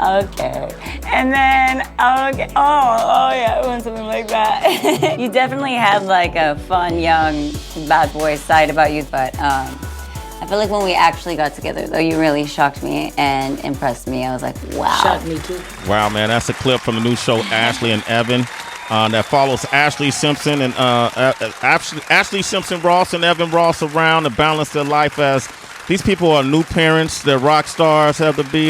Okay. And then, okay. Oh, yeah, I want something like that. You definitely have like a fun, young, bad boy side about you, but I feel like when we actually got together, though, you really shocked me and impressed me. I was like, wow. Shocked me too. Wow, man, that's a clip from the new show Ashlee and Evan that follows Ashlee Simpson and Ashlee Simpson-Ross and Evan Ross around to balance their life as these people are new parents. They're rock stars, have to be.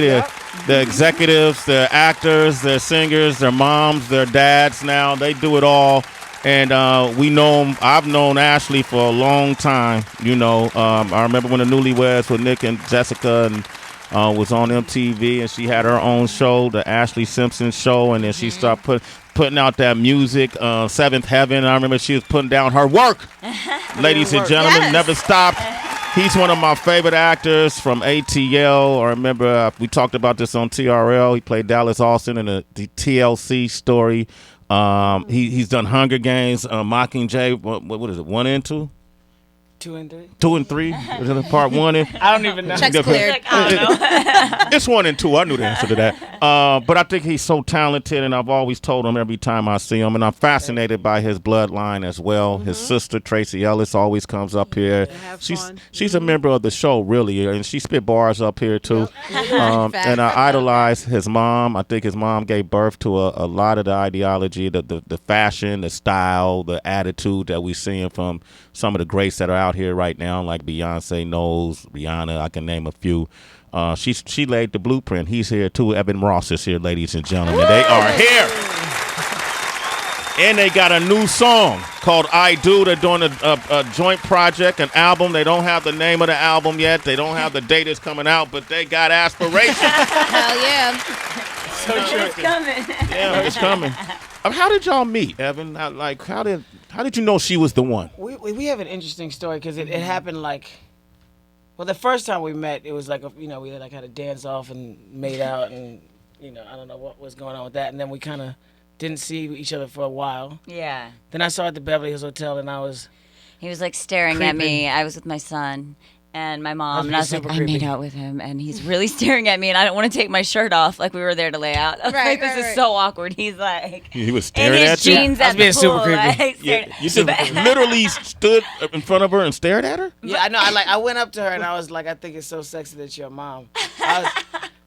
They're executives, they're actors, they're singers, they're moms, they're dads now. They do it all. And we know them. I've known Ashlee for a long time. You know, I remember when the Newlyweds with Nick and Jessica and was on MTV, and she had her own show, the Ashlee Simpson Show, and then she started putting out that music, Seventh Heaven. I remember she was putting down her work. Ladies and gentlemen, never stopped. He's one of my favorite actors from ATL. I remember we talked about this on TRL. He played Dallas Austin in the TLC story. He's done Hunger Games, Mockingjay. What is it? 1 and 2? 2 and 3. 2 and 3. Is it part 1? I don't even know. Check's cleared. I don't know. It's 1 and 2. I knew the answer to that. But I think he's so talented, and I've always told him every time I see him, and I'm fascinated by his bloodline as well. His sister Tracy Ellis always comes up here. She's a member of the show, really, and she spit bars up here too. And I idolize his mom. I think his mom gave birth to a lot of the ideology, the fashion, the style, the attitude that we're seeing from some of the greats that are out here right now, like Beyonce, Knowles, Rihanna. I can name a few. She laid the blueprint. He's here too. Evan Ross is here, ladies and gentlemen. They are here. And they got a new song called I Do. They're doing a joint project, an album. They don't have the name of the album yet. They don't have the date it's coming out, but they got aspirations. Hell yeah. So true. It's coming. Yeah, it's coming. How did y'all meet, Evan? How did you know she was the one? We have an interesting story because it happened like, well, the first time we met, it was like, we had a dance off and made out, and, I don't know what was going on with that. And then we kind of didn't see each other for a while. Yeah. Then I saw her at the Beverly Hills Hotel, and He was like staring at Creeping. me. I was with my son and my mom, and being I was like, super I made creepy. out with him, and he's really staring at me, and I don't want to take my shirt off like we were there to lay out. I was like, this is so awkward. He's like, He was in staring his at you? jeans I was at the being super pool, creepy. like, Yeah, staring- you just literally stood in front of her and stared at her? yeah, I know. I went up to her, and I was like, I think it's so sexy that you're a mom.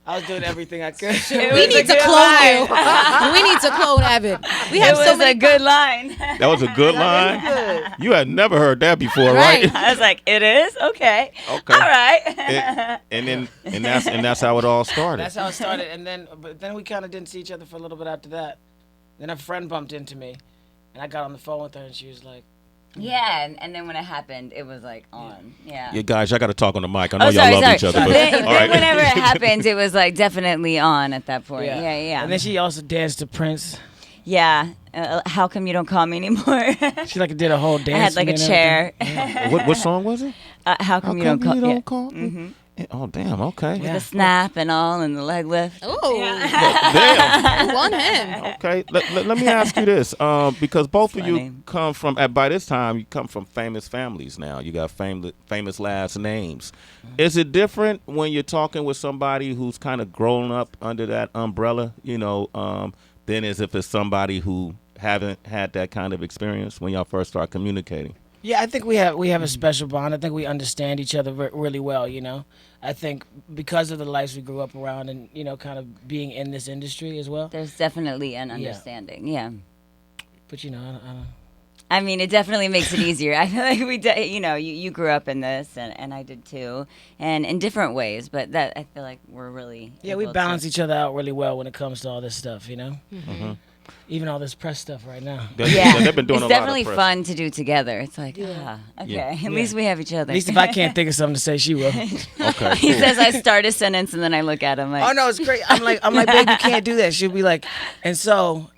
I was doing everything I could. We need to clone you. We need to clone Evan. We have It so was many a good line. That was a good line. Good. You had never heard that before, right? I was like, it is? Okay. Okay. All right. And that's how it all started. That's how it started, but then we kind of didn't see each other for a little bit after that. Then a friend bumped into me, and I got on the phone with her, and she was like, Yeah, and then when it happened, it was like on. Yeah. Yeah, guys, y'all got to talk on the mic. I know Oh, y'all sorry, love each other. But, Then, all right. whenever it happened, it was like definitely on at that point. Yeah. And then she also danced to Prince. Yeah. How come you don't call me anymore? She did a whole dance. I had like a for me and chair. What song was it? How come you don't call? you Yeah. don't call me? Oh, damn, okay. The snap and all, and the leg lift. Oh, Damn. who won him? Okay, let me ask you this, because both of Funny. you come from, by this time, you come from famous families now. You got famous last names. Is it different when you're talking with somebody who's kind of grown up under that umbrella, than as if it's somebody who haven't had that kind of experience when y'all first start communicating? Yeah, I think we have a special bond. I think we understand each other really well, I think because of the lives we grew up around and, kind of being in this industry as well. There's definitely an understanding. Yeah. But, I don't. I mean, it definitely makes it easier. I feel like you grew up in this, and I did too, and in different ways. But that I feel like we're really We balance each other out really well when it comes to all this stuff, Mm-hmm. Even all this press stuff right now. Yeah, they've been doing it's a lot of definitely press. fun to do together. It's like, okay, Yeah. at least we have each other. At least if I can't think of something to say, she will. Okay, He cool. says I start a sentence and then I look at him like, Oh no, it's great. I'm like, babe, you can't do that. She'll be like, and so.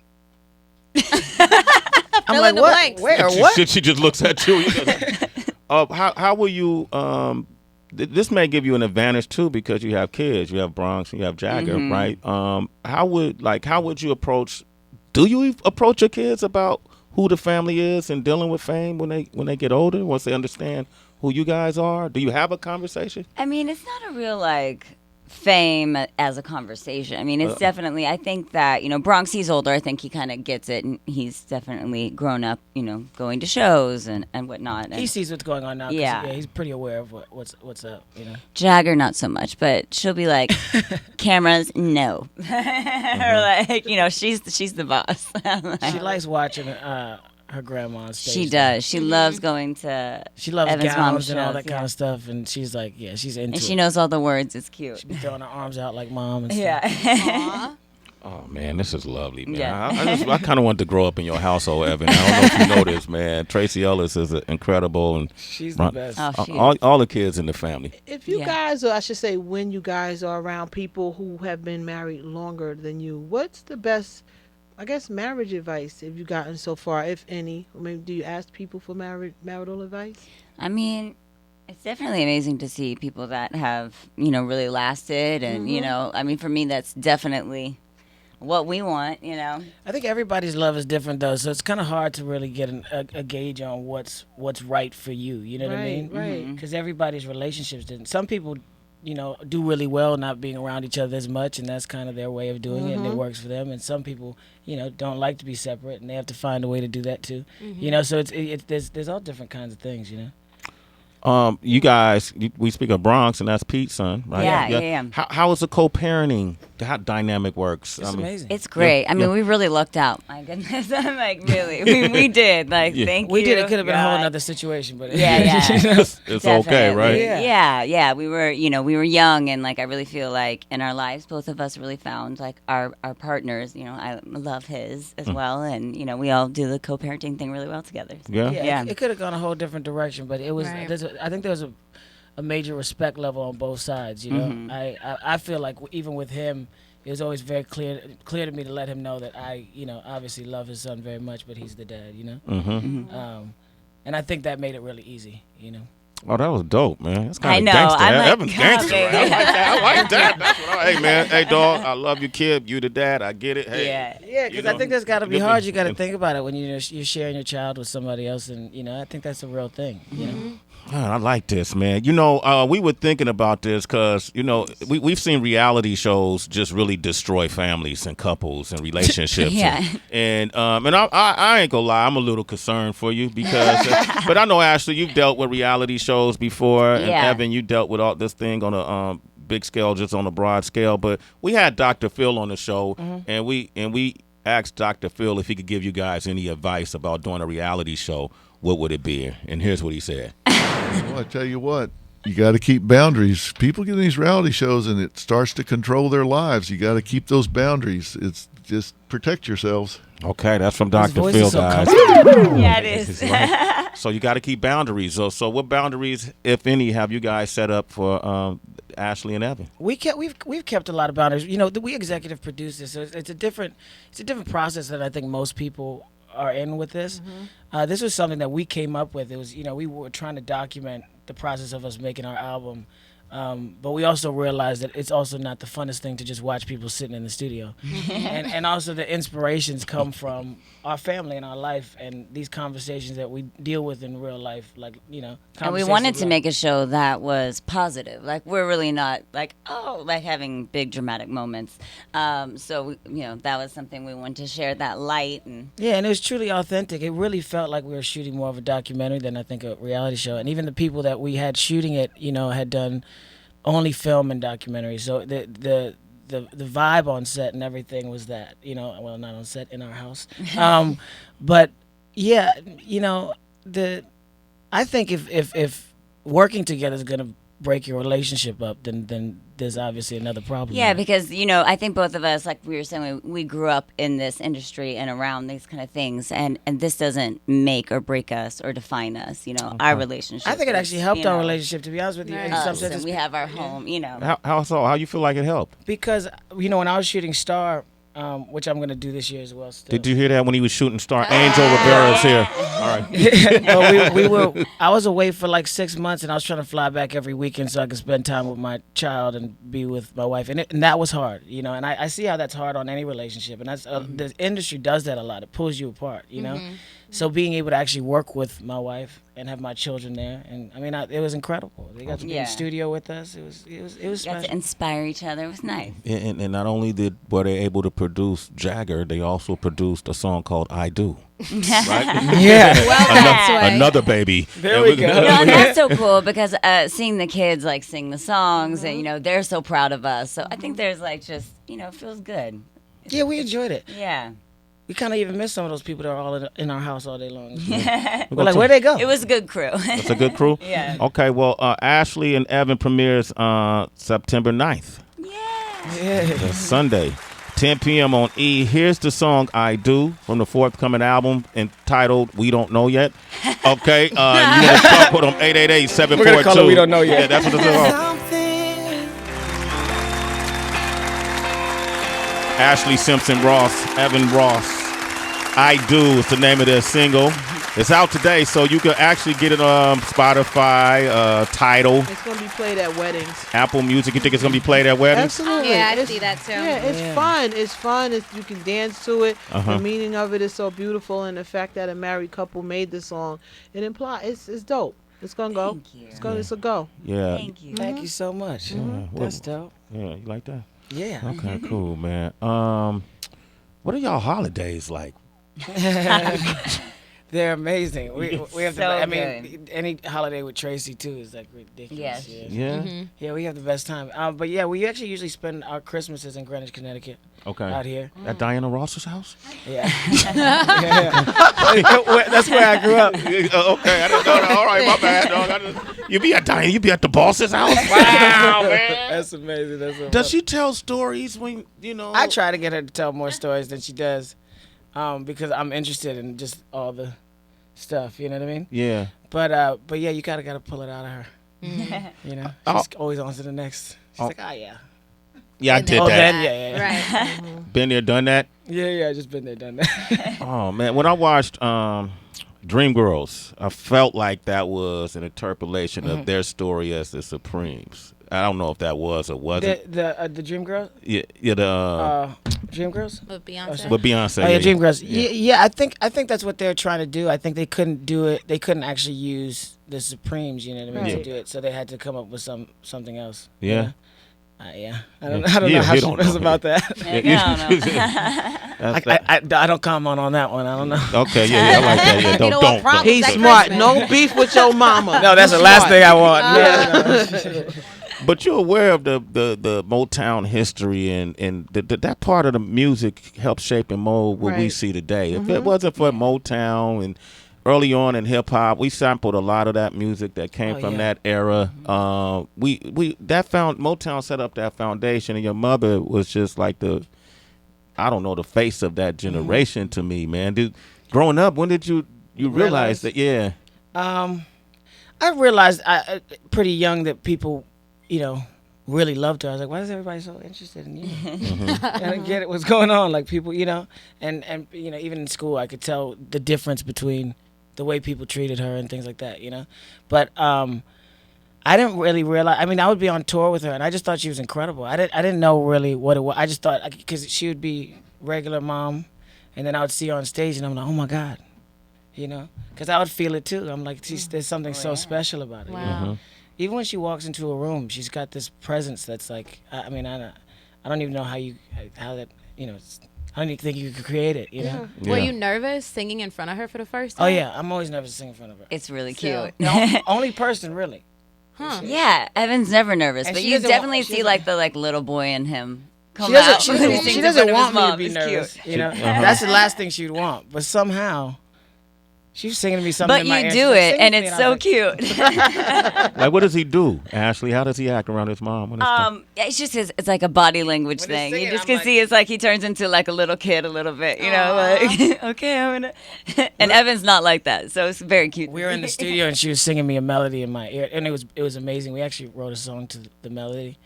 I'm Fill like, in the what? blanks. Where? What? She just looks at you. How will you? This may give you an advantage too because you have kids. You have Bronx and you have Jagger, right? How would you approach? Do you approach your kids about who the family is and dealing with fame when they get older? Once they understand who you guys are, do you have a conversation? I mean, it's not a real like fame as a conversation. I mean, it's definitely, I think that, Bronx, he's older. I think he kind of gets it, and he's definitely grown up, going to shows and whatnot. And He sees what's going on now. 'Cause, Yeah. he's pretty aware of what's up, Jagger, not so much, but she'll be like, cameras, no. Or like, she's the boss. She likes watching her grandma on stage. She does. She loves going to She loves Evan's gowns mom's and all shows, that kind of stuff, and she's like, she's into and it. she knows all the words. It's cute. She be throwing her arms out like mom and stuff. Yeah. Oh man, this is lovely, man. Yeah. I kind of want to grow up in your household, Evan. I don't know if you know this, man. Tracy Ellis is incredible, and She's the best. Oh, she all the kids in the family. If you Yeah. guys, or I should say, when you guys are around people who have been married longer than you, what's the best, I guess, marriage advice have you gotten so far, if any? I mean, do you ask people for marital advice? I mean, it's definitely amazing to see people that have, really lasted. And, I mean, for me, that's definitely what we want, I think everybody's love is different though, so it's kind of hard to really get a gauge on what's right for you. You know what I mean? Right. Because everybody's relationships didn't. Some people, do really well not being around each other as much, and that's kind of their way of doing it, and it works for them. And some people, don't like to be separate, and they have to find a way to do that too. So there's all different kinds of things. You guys, we speak of Bronx, and that's Pete's son, right? Yeah. How is the co-parenting? How dynamic works? It's amazing. It's great. Yeah, I mean, yeah. we really lucked out. My goodness. I'm like, really. We did. Like, thank you. We did. It could have been a whole God. other situation, but Yeah. It's okay, right? Yeah. We were, we were young, and like I really feel like in our lives, both of us really found like our partners. I love his as well, and we all do the co-parenting thing really well together. Yeah. Yeah. It could have gone a whole different direction, but it was. Right. I think there was a major respect level on both sides. I feel like even with him, it was always very clear to me to let him know that I obviously love his son very much, but he's the dad. And I think that made it really easy. Oh, that was dope, man. That's kind I of know. gangster. I'm like, Evan's God, gangster. baby. I like that. I like that. That's what hey, man. Hey, dog. I love your kid. You the dad. I get it. Hey. Yeah. Yeah, because I think that's got to be hard. You got to think about it when you're sharing your child with somebody else, and I think that's a real thing. Man, I like this, man. We were thinking about this because, we've seen reality shows just really destroy families and couples and relationships. Yeah. And I ain't gonna lie, I'm a little concerned for you because, but I know, Ashlee, you've dealt with reality shows before, and Yeah. Evan, you dealt with all this thing on a big scale, just on a broad scale. But we had Dr. Phil on the show, and we asked Dr. Phil if he could give you guys any advice about doing a reality show. What would it be? And here's what he said. Well, I tell you what, you got to keep boundaries. People get in these reality shows and it starts to control their lives. You got to keep those boundaries. It's just protect yourselves. Okay, that's from Dr. voice Phil, is so guys. Yeah, it is. So you got to keep boundaries. So what boundaries, if any, have you guys set up for Ashlee and Evan? We've kept a lot of boundaries. We executive produce this, so it's a different process than I think most people are in with this. This was something that we came up with. It was we were trying to document the process of us making our album. But we also realized that it's also not the funnest thing to just watch people sitting in the studio. and also the inspirations come from our family and our life and these conversations that we deal with in real life, like, And we wanted to make a show that was positive. Like, we're really not like having big dramatic moments. So, that was something we wanted to share, that light. And Yeah, and it was truly authentic. It really felt like we were shooting more of a documentary than I think a reality show. And even the people that we had shooting it, had done only film and documentary. So the vibe on set and everything was that, well, not on set, in our house. But yeah, I think if working together is gonna break your relationship up, then there's obviously another problem. yeah, because, I think both of us, like we were saying, we grew up in this industry and around these kind of things. And this doesn't make or break us or define us, our relationship. I think it actually helped our relationship, to be honest with you. In some Us, senses, and we have our home, How so? How you feel like it helped? because when I was shooting Star, which I'm gonna do this year as well. Still. Did you hear that when he was shooting Star? Angel Rivera's here. All right. Well, I was away for like 6 months, and I was trying to fly back every weekend so I could spend time with my child and be with my wife, and that was hard, And I see how that's hard on any relationship, and that's the industry does that a lot. It pulls you apart, So being able to actually work with my wife and have my children there, and I mean, it was incredible. They got to be in the studio with us. It was Got special. to inspire each other. It was nice. And not only were they able to produce Jagger, they also produced a song called "I Do." Right? Yeah. Well, that's right. Another baby. There we go. And that's so cool because seeing the kids like sing the songs and they're so proud of us. So I think there's like just it feels good. Yeah, we enjoyed it. Yeah. We kind of even miss some of those people that are all in our house all day long. Yeah. We're like, where'd they go? It was a good crew. It's a good crew? Yeah. Okay, well, Ashlee and Evan premieres September 9th. Yeah. That's Sunday, 10 p.m. on E! Here's the song "I Do" from the forthcoming album entitled "We Don't Know Yet." Okay, you want to talk with them, 888-742. We're going to call it "We Don't Know Yet." Yeah, that's what it's called. Ashlee Simpson-Ross, Evan Ross, "I Do" is the name of their single. It's out today, so you can actually get it on Spotify, Tidal, It's gonna be played at weddings. Apple Music. You think it's going to be played at weddings? Absolutely. Yeah, I It's- see that too. Yeah, it's Yeah. fun. It's fun. You can dance to it. Uh-huh. The meaning of it is so beautiful, and the fact that a married couple made the song, it implies it's dope. It's gonna go. Thank you. It's a go. Yeah. Thank you. Thank you so much. That's dope. Yeah, you like that? Yeah. Okay, cool, man. What are y'all holidays like? They're amazing. We have So I mean, any holiday with Tracy too is like ridiculous. Yes. Yeah? Yeah, we have the best time. But yeah, we actually usually spend our Christmases in Greenwich, Connecticut. Okay. Out here. At Diana Ross's house? Yeah. That's where I grew up. Okay, I didn't know that. All right, my bad, dog. You be at Diana, you be at the boss's house? Wow, man. That's amazing. That's so Does funny. she tell stories when, I try to get her to tell more stories than she does, because I'm interested in just all the stuff. You know what I mean? Yeah. But yeah, you gotta pull it out of her. You know, she's always on to the next. She's like, oh yeah. Yeah, I And did Oh, that. then, yeah. Right. Been there, done that. Yeah, just been there, done that. Oh, man. When I watched Dreamgirls, I felt like that was an interpolation of their story as the Supremes. I don't know if that was or wasn't. the Dream Girls? Yeah, the Dream Girls? With Beyonce. but Beyonce. Oh yeah, Dream Girls. Yeah, I think that's what they're trying to do. I think they couldn't do it. They couldn't actually use the Supremes, you know what I mean, to do it. So they had to come up with something else. Yeah. You know? Yeah. I don't know how he she don't feels know. about that. I don't know. I don't comment on that one. I don't know. Okay, yeah, I like that. Yeah, You don't, know what don't. problem- He's That smart. Christmas. No beef with your mama. No, that's the last thing I want. But you're aware of the Motown history and that part of the music helped shape and mold what we Right. see today. If it wasn't for Motown and early on in hip hop, we sampled a lot of that music that came from that era. Motown set up that foundation, and your mother was just like the face of that generation to me, man. Growing up, when did you realize that? Yeah. I realized pretty young that people, really loved her. I was like, why is everybody so interested in you? I don't get it. What's going on? Like people, and even in school, I could tell the difference between the way people treated her and things like that, But I didn't really realize. I mean, I would be on tour with her, and I just thought she was incredible. I didn't know really what it was. I just thought because she would be regular mom, and then I would see her on stage, and I'm like, oh my God, because I would feel it too. I'm like, there's something so special about it. Wow. Even when she walks into a room, she's got this presence that's like, I don't even know how that, I don't even think you could create it, Yeah. Were you nervous singing in front of her for the first Oh time? yeah, I'm always nervous to sing in front of her. It's really So- cute. Only person really. Huh. Yeah, Evan's never nervous, And but she you doesn't definitely want- she see doesn't- like the little boy in him come She out. when he doesn't, sings she in doesn't front of his want me to mom. be It's nervous. cute. That's the last thing she'd want. But somehow, she was singing to me something. But in my you ear. do She's like, it, "Sing and with me," it's I so was cute. Like, what does he do, Ashlee? How does he act around his mom? When it's It's just it's like a body language When he's thing. singing, You just I'm can like- see it's like he turns into like a little kid a little bit, like okay, I'm gonna. And Evan's not like that, so it's very cute. We were in the studio and she was singing me a melody in my ear, and it was amazing. We actually wrote a song to the melody,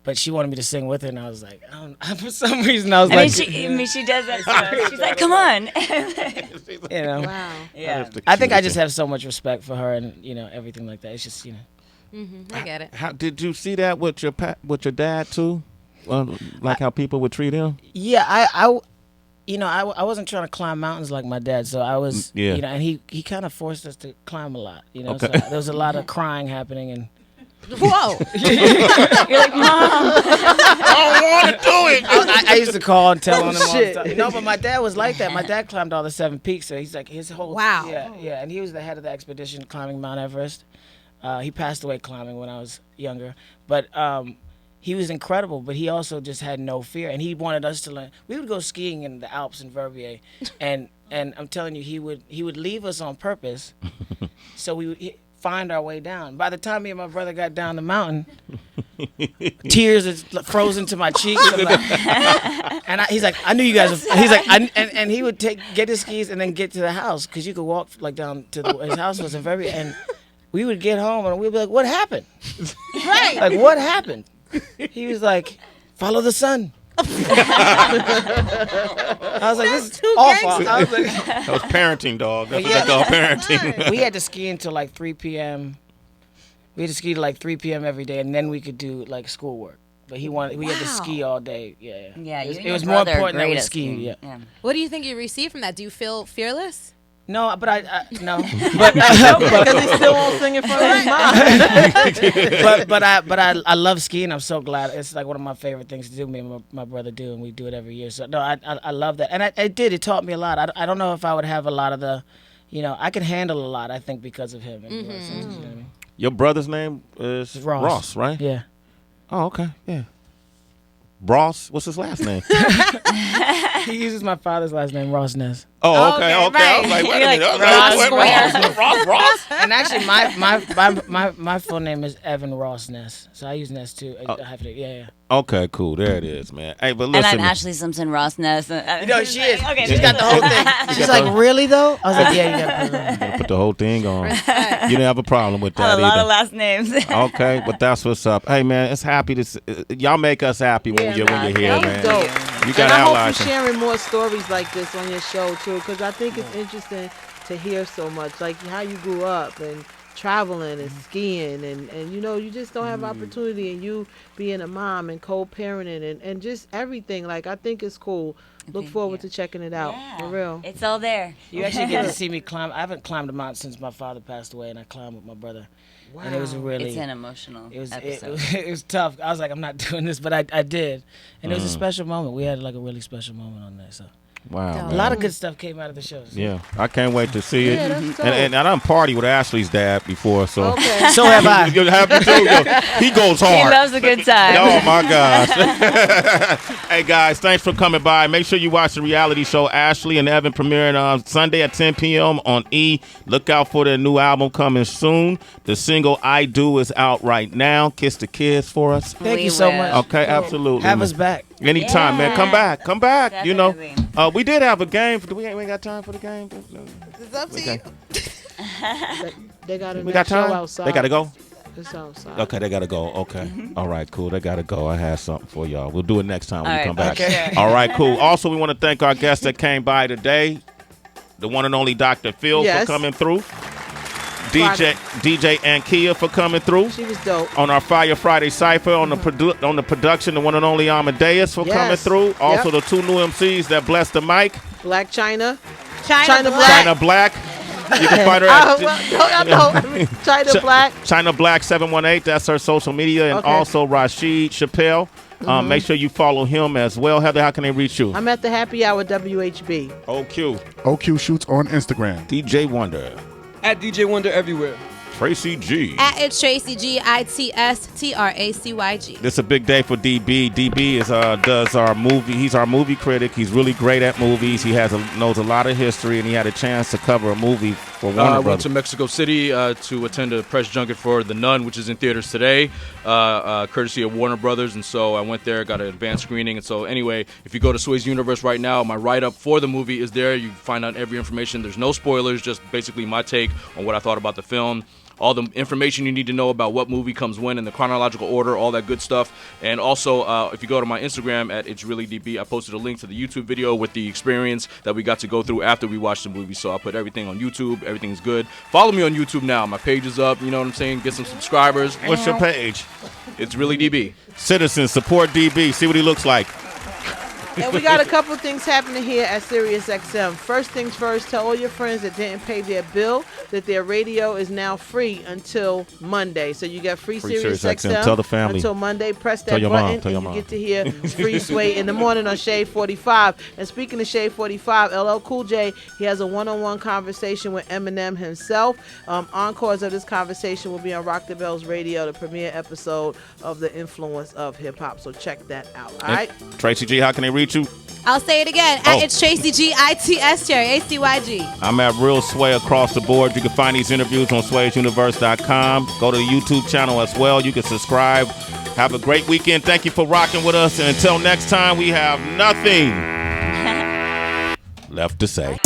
but she wanted me to sing with her, and I was like, for some reason I was I mean, like, she does that. Stuff. She's like, come on. Wow. Yeah. I think I just have so much respect for her and everything like that. It's just I get it. How did you see that with your dad too? Like how people would treat him? yeah. I wasn't trying to climb mountains like my dad, so I was, Yeah. and he kind of forced us to climb a lot, Okay. So there was a lot of crying happening, and Whoa. You're like, Mom. I don't want to do it. I used to call and tell on him all the shit. time. No, but my dad was like that. My dad climbed all the 7 peaks, so he's like his whole Wow. yeah, and he was the head of the expedition climbing Mount Everest. He passed away climbing when I was younger, but he was incredible. But he also just had no fear, and he wanted us to learn. We would go skiing in the Alps in Verbier, and I'm telling you, he would leave us on purpose, so we would find our way down. By the time me and my brother got down the mountain, tears is frozen to my cheeks. I'm like, and he's like, I knew you guys. He's like, and he would get his skis and then get to the house because you could walk like down to his house was in Verbier, and we would get home and we'd be like, what happened? Right. Like, what happened? He was like, follow the sun. I was like, this is awful. I was like, That was parenting, dog. That's Yeah. what they call parenting. we had to ski until like 3 p.m. We had to ski to like 3 p.m. every day, and then we could do like schoolwork. But we had to ski all day. Yeah. Yeah, It was more important that we skied. Yeah. What do you think you received from that? Do you feel fearless? No, but I no. But Because he still won't sing in front of his mom. but I love skiing. I'm so glad. It's like one of my favorite things to do. Me and my brother do, and we do it every year. So no, I love that, and it taught me a lot. I don't know if I would have a lot of the, I can handle a lot. I think because of him. You know what I mean? Your brother's name is Ross, right? Yeah. Oh, okay. Yeah. Ross, what's his last name? He uses my father's last name, Ross Ness. Oh, okay. Okay, I was right. like, wait a You're minute. like, I was Ross like, wait, Ross? And actually, my full name is Evan Ross Ness, so I use Ness too. I have to, yeah. Okay, cool. There it is, man. Hey, but And listen. I'm Ashlee She Simpson-Ross. is. Okay, She's got the whole thing. She's like, really though? I was like, yeah, you got it. Gotta put the whole thing on. You didn't have a problem with I have that a lot of either. last names. Okay, but that's what's up. Hey, man, it's happy to y'all make us happy when you're here, That was man. dope. You And got I hope allies. you're sharing more stories like this on your show too, because I think it's interesting to hear so much, like how you grew up and traveling and skiing, and you just don't have opportunity, and you being a mom and co-parenting and just everything. Like, I think it's cool. Look forward to checking it out. For real. It's all there. You actually get to see me climb. I haven't climbed a mountain since my father passed away, and I climbed with my brother. Wow. And it was It's an emotional episode. It was tough. I was like, I'm not doing this, but I did. And it was a special moment. We had like a really special moment on there. So Wow. a lot of good stuff came out of the show. So. Yeah, I can't wait to see it. Yeah, that's dope. And I done party with Ashlee's dad before, so Okay. So have I. you happy too? Yo, he goes He hard. loves a good time. Oh my gosh. Hey guys, thanks for coming by. Make sure you watch the reality show Ashlee and Evan premiering on Sunday at 10 p.m. on E. Look out for their new album coming soon. The single I Do is out right now. Kiss the kids for us. Thank We you so will. much. Okay, absolutely. Have us back. Anytime, man. Come back. Come back. Definitely. We did have a game. We ain't got time for the game. It's up to you. They got We got time? outside. They got to go? It's outside. Okay, they got to go. Okay. All right, cool. They got to go. I have something for y'all. We'll do it next time when All you right, come back. okay. All right, cool. Also, we want to thank our guests that came by today. The one and only Dr. Phil Yes. for coming through. DJ Ankia for coming through. She was dope. On our Fire Friday Cypher, on the production, the one and only Amadeus for Yes. coming through. Also, Yep. the two new MCs that blessed the mic. Black China. China Black. China Black. You can find her at China Black. China Black 718. That's her social media. And Okay. also Rashid Chappelle. Make sure you follow him as well. Heather, how can they reach you? I'm at the Happy Hour WHB. OQ. OQ Shoots on Instagram. DJ Wonder. At DJ Wonder everywhere. Tracy G. At it's Tracy GITSTRACYG. This is a big day for DB. DB does our movie. He's our movie critic. He's really great at movies. He knows a lot of history, and he had a chance to cover a movie for Warner I went Brothers. to Mexico City to attend a press junket for The Nun, which is in theaters today, courtesy of Warner Brothers. And so I went there, got an advanced screening. And so anyway, if you go to Swayze Universe right now, my write-up for the movie is there. You find out every information. There's no spoilers, just basically my take on what I thought about the film. All the information you need to know about what movie comes when in the chronological order, all that good stuff. And also, if you go to my Instagram at It's Really DB, I posted a link to the YouTube video with the experience that we got to go through after we watched the movie. So I'll put everything on YouTube. Everything's good. Follow me on YouTube now. My page is up. You know what I'm saying? Get some subscribers. What's your page? It's Really DB. Citizens, support DB. See what he looks like. And we got a couple things happening here at SiriusXM. First things first, tell all your friends that didn't pay their bill that their radio is now free until Monday. So you got free SiriusXM. Tell the family. Until Monday. Press that Tell your button mom. Tell your and you mom. get to hear Free Sway in the morning on Shade 45. And speaking of Shade 45, LL Cool J, he has a one-on-one conversation with Eminem himself. Encores of this conversation will be on Rock the Bells Radio, the premiere episode of The Influence of Hip Hop. So check that out. All right. Tracy G, how can they reach you? I'll say it again. Oh. It's Tracy G, ITS Cherry, ACYG. I'm at Real Sway across the board. You can find these interviews on Sway'sUniverse.com. Go to the YouTube channel as well. You can subscribe. Have a great weekend. Thank you for rocking with us. And until next time, we have nothing left to say.